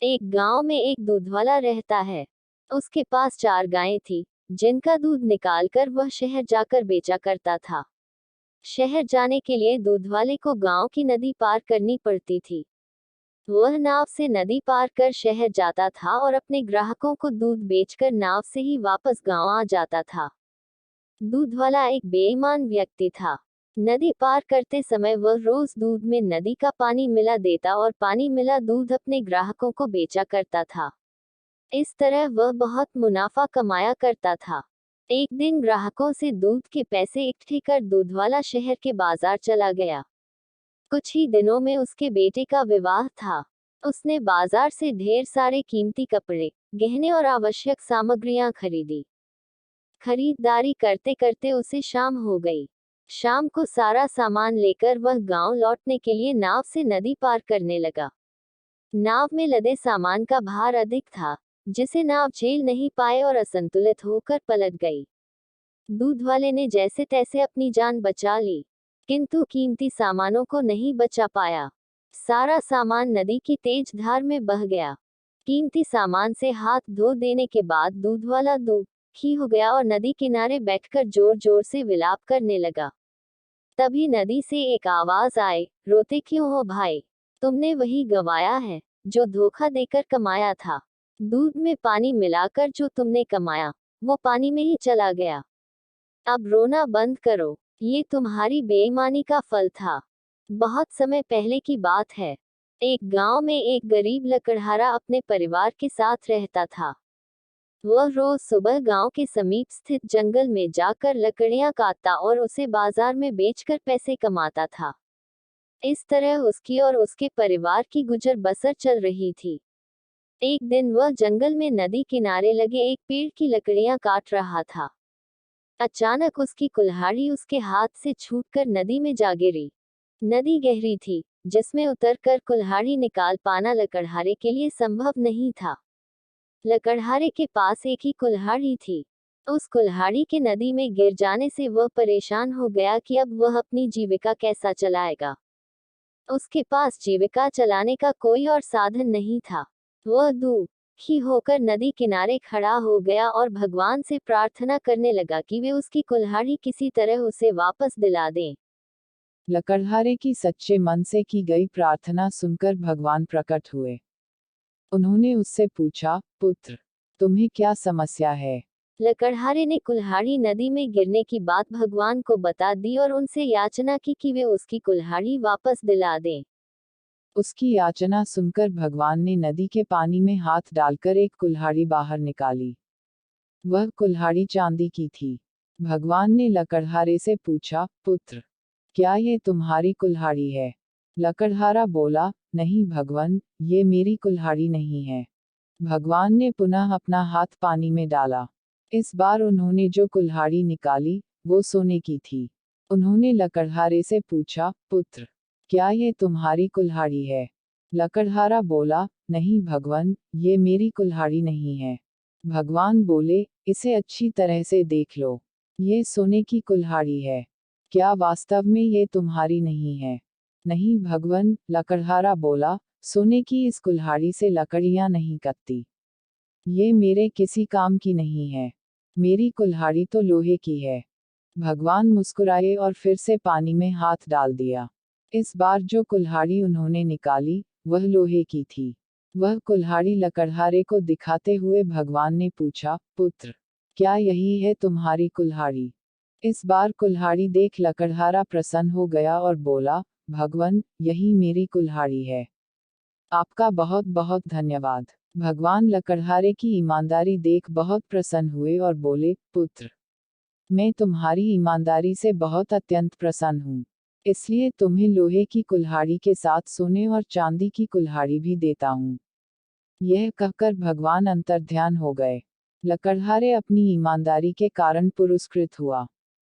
एक गांव में एक दूधवाला रहता है। उसके पास 4 गायें थी, जिनका दूध निकालकर वह शहर जाकर बेचा करता था। शहर जाने के लिए दूधवाले को गांव की नदी पार करनी पड़ती थी। वह नाव से नदी पार कर शहर जाता था और अपने ग्राहकों को दूध बेचकर नाव से ही वापस गांव आ जाता था। दूधवाला एक बेईमान व्यक्ति था। नदी पार करते समय वह रोज दूध में नदी का पानी मिला देता और पानी मिला दूध अपने ग्राहकों को बेचा करता था। इस तरह वह बहुत मुनाफा कमाया करता था। एक दिन ग्राहकों से दूध के पैसे इकट्ठे कर दूधवाला शहर के बाजार चला गया। कुछ ही दिनों में उसके बेटे का विवाह था। उसने बाजार से ढेर सारे कीमती कपड़े, गहने और आवश्यक सामग्रियां खरीदी। खरीदारी करते करते उसे शाम हो गई। शाम को सारा सामान लेकर वह गांव लौटने के लिए नाव से नदी पार करने लगा। नाव में लदे सामान का भार अधिक था, जिसे नाव झेल नहीं पाए और असंतुलित होकर पलट गई। दूध वाले ने जैसे तैसे अपनी जान बचा ली, किंतु कीमती सामानों को नहीं बचा पाया। सारा सामान नदी की तेज धार में बह गया। कीमती सामान से हाथ धो देने के बाद दूध वाला दुखी हो गया और नदी किनारे बैठकर जोर जोर से विलाप करने लगा। तभी नदी से एक आवाज आई, रोते क्यों हो भाई? तुमने वही गंवाया है जो धोखा देकर कमाया था। दूध में पानी मिलाकर जो तुमने कमाया, वो पानी में ही चला गया। अब रोना बंद करो, ये तुम्हारी बेईमानी का फल था। बहुत समय पहले की बात है। एक गांव में एक गरीब लकड़हारा अपने परिवार के साथ रहता था। वह रोज सुबह गांव के समीप स्थित जंगल में जाकर लकड़ियां काटता और उसे बाजार में बेचकर पैसे कमाता था। इस तरह उसकी और उसके परिवार की गुजर बसर चल रही थी। एक दिन वह जंगल में नदी किनारे लगे एक पेड़ की लकड़ियां काट रहा था। अचानक उसकी कुल्हाड़ी उसके हाथ से छूटकर नदी में जा गिरी। नदी गहरी थी, जिसमें उतरकर कुल्हाड़ी निकाल पाना लकड़हारे के लिए संभव नहीं था। लकड़हारे के पास एक ही कुल्हाड़ी थी। उस कुल्हाड़ी के नदी में गिर जाने से वह परेशान हो गया कि अब वह अपनी जीविका कैसा चलाएगा। उसके पास जीविका चलाने का कोई और साधन नहीं था। वह दुखी होकर नदी किनारे खड़ा हो गया और भगवान से प्रार्थना करने लगा कि वे उसकी कुल्हाड़ी किसी तरह उसे वापस दिला दें। लकड़हारे की सच्चे मन से की गई प्रार्थना सुनकर भगवान प्रकट हुए। उन्होंने उससे पूछा, पुत्र, तुम्हें क्या समस्या है? लकड़हारे ने कुल्हाड़ी नदी में गिरने की बात भगवान को बता दी और उनसे याचना की कि वे उसकी कुल्हाड़ी वापस दिला दें। उसकी याचना सुनकर भगवान ने नदी के पानी में हाथ डालकर एक कुल्हाड़ी बाहर निकाली। वह कुल्हाड़ी चांदी की थी। भगवान ने लकड़हारे से पूछा, पुत्र, क्या ये तुम्हारी कुल्हाड़ी है? लकड़हारा बोला, नहीं भगवान, ये मेरी कुल्हाड़ी नहीं है। भगवान ने पुनः अपना हाथ पानी में डाला। इस बार उन्होंने जो कुल्हाड़ी निकाली, वो सोने की थी। उन्होंने लकड़हारे से पूछा, पुत्र, क्या ये तुम्हारी कुल्हाड़ी है? लकड़हारा बोला, नहीं भगवान, ये मेरी कुल्हाड़ी नहीं है। भगवान बोले, इसे अच्छी तरह से देख लो। ये सोने की कुल्हाड़ी है। क्या वास्तव में ये तुम्हारी नहीं है? नहीं भगवान, लकड़हारा बोला, सोने की इस कुल्हाड़ी से लकड़ियां नहीं कटती। ये मेरे किसी काम की नहीं है। मेरी कुल्हाड़ी तो लोहे की है। भगवान मुस्कुराए और फिर से पानी में हाथ डाल दिया। इस बार जो कुल्हाड़ी उन्होंने निकाली, वह लोहे की थी। वह कुल्हाड़ी लकड़हारे को दिखाते हुए भगवान ने पूछा, पुत्र, क्या यही है तुम्हारी कुल्हाड़ी? इस बार कुल्हाड़ी देख लकड़हारा प्रसन्न हो गया और बोला, भगवान, यही मेरी कुल्हाड़ी है। आपका बहुत बहुत धन्यवाद। भगवान लकड़हारे की ईमानदारी देख बहुत प्रसन्न हुए और बोले, पुत्र, मैं तुम्हारी ईमानदारी से बहुत अत्यंत प्रसन्न हूँ। इसलिए तुम्हें लोहे की कुल्हाड़ी के साथ सोने और चांदी की कुल्हाड़ी भी देता हूँ। यह कहकर भगवान अंतर्ध्यान हो गए। लकड़हारे अपनी ईमानदारी के कारण पुरस्कृत हुआ।